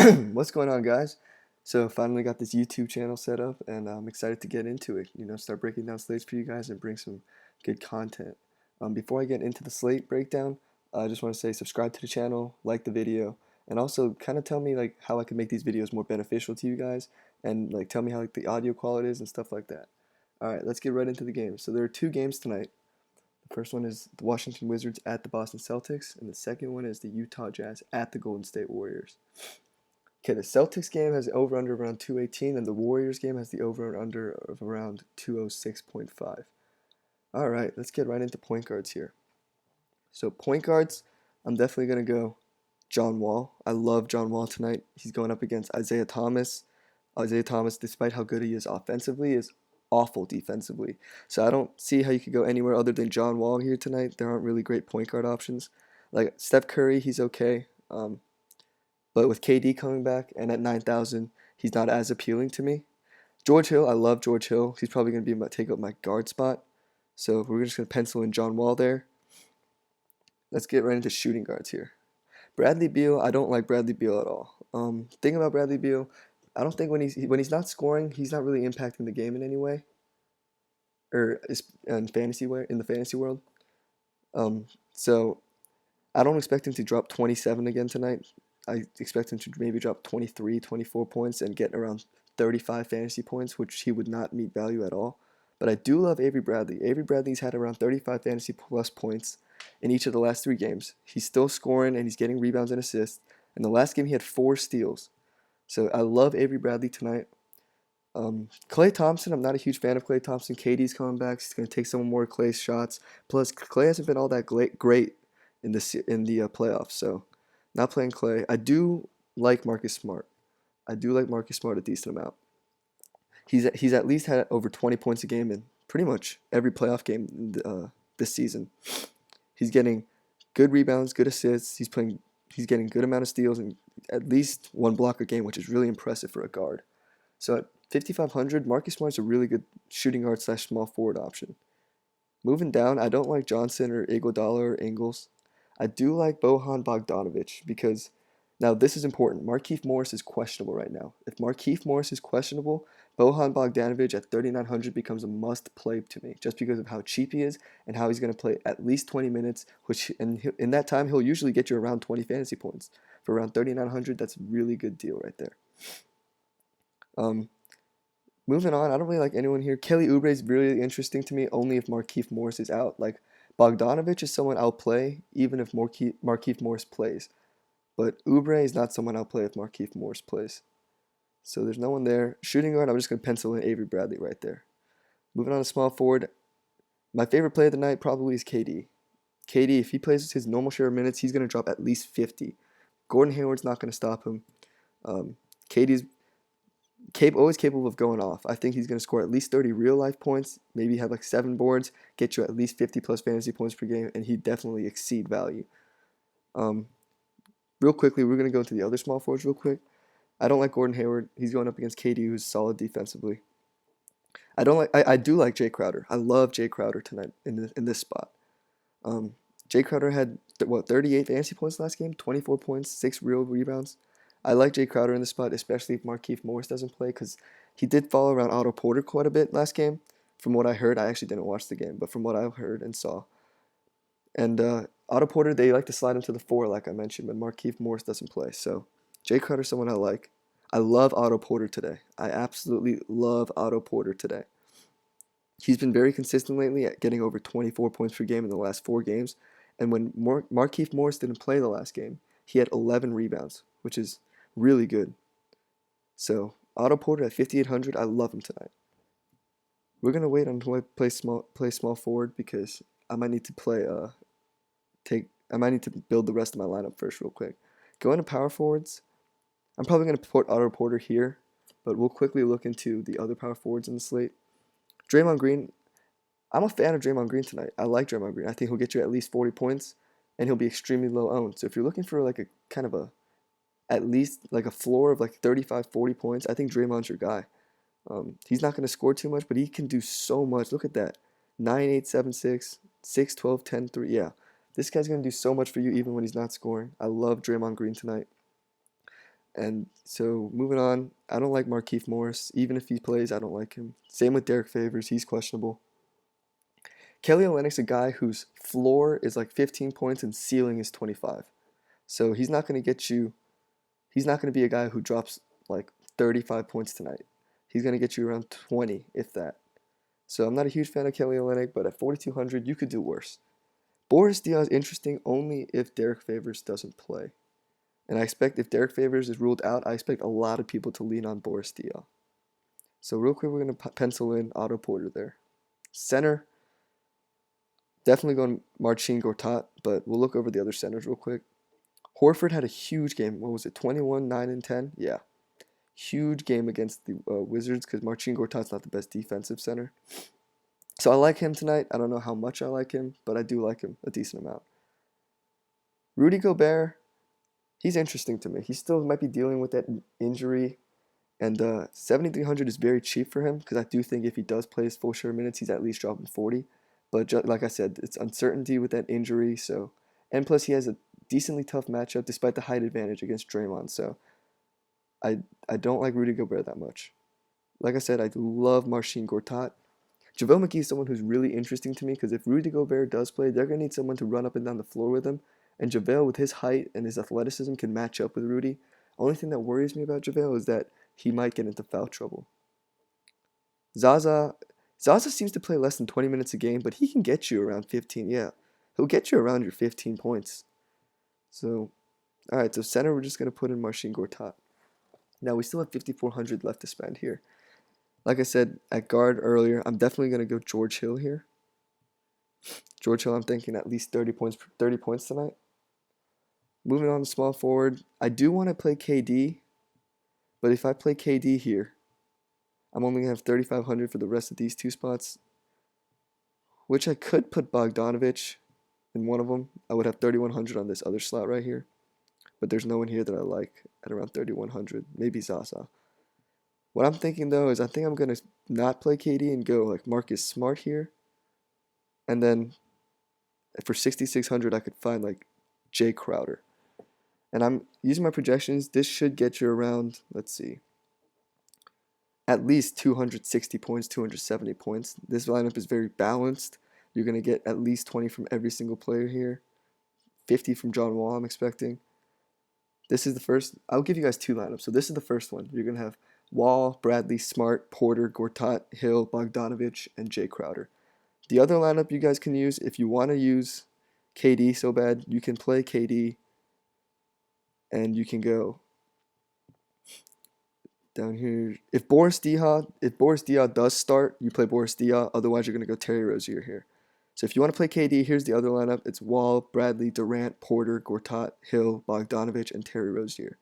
What's going on, guys? So finally got this YouTube channel set up, and I'm excited to get into it. Start breaking down slates for you guys and bring some good content. Before I get into the slate breakdown, I just want to say subscribe to the channel, like the video, and also kind of tell me like how I can make these videos more beneficial to you guys, and like tell me how like the audio quality is and stuff like that. All right, let's get right into the game. So there are two games tonight. The first one is the Washington Wizards at the Boston Celtics, and the second one is the Utah Jazz at the Golden State Warriors. Okay, the Celtics game has the over-under around 218, and the Warriors game has the over-under of around 206.5. All right, let's get right into point guards here. So point guards, I'm definitely going to go John Wall. I love John Wall tonight. He's going up against Isaiah Thomas. Isaiah Thomas, despite how good he is offensively, is awful defensively. So I don't see how you could go anywhere other than John Wall here tonight. There aren't really great point guard options. Like Steph Curry, he's okay. But with KD coming back and at 9,000, he's not as appealing to me. George Hill, I love George Hill. He's probably going to take up my guard spot. So we're just going to pencil in John Wall there. Let's get right into shooting guards here. Bradley Beal, I don't like Bradley Beal at all. Thing about Bradley Beal, I don't think when he's not scoring, he's not really impacting the game in any way, or in the fantasy world. So I don't expect him to drop 27 again tonight. I expect him to maybe drop 23, 24 points and get around 35 fantasy points, which he would not meet value at all. But I do love Avery Bradley. Avery Bradley's had around 35 fantasy plus points in each of the last 3 games. He's still scoring and he's getting rebounds and assists. In the last game, he had 4 steals. So I love Avery Bradley tonight. Klay Thompson, I'm not a huge fan of Klay Thompson. KD's coming back. He's going to take some more of Klay's shots. Plus, Klay hasn't been all that great in the playoffs. So not playing Klay. I do like Marcus Smart. I do like Marcus Smart a decent amount. He's at least had over 20 points a game in pretty much every playoff game this season. He's getting good rebounds, good assists. He's getting good amount of steals and at least 1 block a game, which is really impressive for a guard. So at 5,500, Marcus Smart's a really good shooting guard / small forward option. Moving down, I don't like Johnson or Iguodala or Ingles. I do like Bojan Bogdanovic because now this is important. Markieff Morris is questionable right now. If Markieff Morris is questionable, Bojan Bogdanovic at 3,900 becomes a must-play to me just because of how cheap he is and how he's going to play at least 20 minutes, and in that time he'll usually get you around 20 fantasy points. For around 3,900, that's a really good deal right there. Moving on, I don't really like anyone here. Kelly Oubre is really interesting to me only if Markieff Morris is out. Like Bogdanovic is someone I'll play even if Markieff Morris plays. But Oubre is not someone I'll play if Markieff Morris plays. So there's no one there. Shooting guard, I'm just going to pencil in Avery Bradley right there. Moving on to small forward, my favorite play of the night probably is KD. KD, if he plays his normal share of minutes, he's going to drop at least 50. Gordon Hayward's not going to stop him. KD's always capable of going off. I think he's going to score at least 30 real-life points, maybe have like 7 boards, get you at least 50-plus fantasy points per game, and he'd definitely exceed value. Real quickly, we're going to go into the other small forwards real quick. I don't like Gordon Hayward. He's going up against KD, who's solid defensively. I do like Jay Crowder. I love Jay Crowder tonight in this spot. Jay Crowder had 38 fantasy points last game, 24 points, 6 real rebounds. I like Jay Crowder in this spot, especially if Markieff Morris doesn't play, because he did follow around Otto Porter quite a bit last game. From what I heard, I actually didn't watch the game, but from what I heard and saw. And Otto Porter, they like to slide him to the 4, like I mentioned, but Markieff Morris doesn't play. So Jay Crowder's someone I like. I love Otto Porter today. I absolutely love Otto Porter today. He's been very consistent lately at getting over 24 points per game in the last 4 games. And when Markieff Morris didn't play the last game, he had 11 rebounds, which is really good. So Otto Porter at 5,800, I love him tonight. We're gonna wait until I play small forward because I might need to build the rest of my lineup first real quick. Going to power forwards, I'm probably going to put Otto Porter here, but we'll quickly look into the other power forwards in the slate. Draymond Green, I'm a fan of Draymond Green tonight. I like Draymond Green. I think he'll get you at least 40 points, and he'll be extremely low owned. So if you're looking for like a kind of at least like a floor of like 35, 40 points, I think Draymond's your guy. He's not going to score too much, but he can do so much. Look at that. 9, 8, 7, 6, 6, 12, 10, 3. Yeah, this guy's going to do so much for you even when he's not scoring. I love Draymond Green tonight. And so moving on, I don't like Markieff Morris. Even if he plays, I don't like him. Same with Derek Favors, he's questionable. Kelly Olynyk's a guy whose floor is like 15 points and ceiling is 25. So he's not going to get you, he's not going to be a guy who drops like 35 points tonight. He's going to get you around 20, if that. So I'm not a huge fan of Kelly Olynyk, but at 4,200, you could do worse. Boris Diaw is interesting only if Derek Favors doesn't play. And I expect if Derek Favors is ruled out, I expect a lot of people to lean on Boris Diaw. So real quick, we're going to pencil in Otto Porter there. Center, definitely going Marcin Gortat, but we'll look over the other centers real quick. Horford had a huge game. What was it, 21, 9, and 10? Yeah. Huge game against the Wizards because Marcin Gortat's not the best defensive center. So I like him tonight. I don't know how much I like him, but I do like him a decent amount. Rudy Gobert, he's interesting to me. He still might be dealing with that injury, and 7,300 is very cheap for him because I do think if he does play his full share of minutes, he's at least dropping 40. But like I said, it's uncertainty with that injury. So, and plus he has a decently tough matchup despite the height advantage against Draymond. So I don't like Rudy Gobert that much. Like I said, I love Marcin Gortat. JaVale McGee is someone who's really interesting to me because if Rudy Gobert does play, they're going to need someone to run up and down the floor with him. And JaVale, with his height and his athleticism, can match up with Rudy. Only thing that worries me about JaVale is that he might get into foul trouble. Zaza seems to play less than 20 minutes a game, but he can get you around 15. Yeah, he'll get you around your 15 points. So, all right, so center, we're just going to put in Marcin Gortat. Now, we still have 5,400 left to spend here. Like I said at guard earlier, I'm definitely going to go George Hill here. George Hill, I'm thinking at least 30 points tonight. Moving on to small forward, I do want to play KD, but if I play KD here, I'm only going to have 3,500 for the rest of these two spots, which I could put Bogdanovich in one of them. I would have 3,100 on this other slot right here, but there's no one here that I like at around 3,100. Maybe Zaza. What I'm thinking though is I think I'm going to not play KD and go like Marcus Smart here. And then for 6,600 I could find like Jay Crowder. And I'm using my projections. This should get you around, let's see, at least 260 points, 270 points. This lineup is very balanced. You're going to get at least 20 from every single player here. 50 from John Wall I'm expecting. This is the first. I'll give you guys two lineups. So this is the first one. You're going to have Wall, Bradley, Smart, Porter, Gortat, Hill, Bogdanovich, and Jay Crowder. The other lineup you guys can use, if you want to use KD so bad, you can play KD and you can go down here. If Boris Diaw does start, you play Boris Diaw. Otherwise, you're going to go Terry Rozier here. So if you want to play KD, here's the other lineup. It's Wall, Bradley, Durant, Porter, Gortat, Hill, Bogdanovich, and Terry Rozier.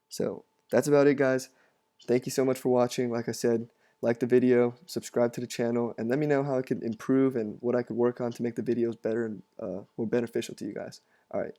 So that's about it, guys. Thank you so much for watching. Like I said, like the video, subscribe to the channel, and let me know how I could improve and what I could work on to make the videos better and more beneficial to you guys. All right.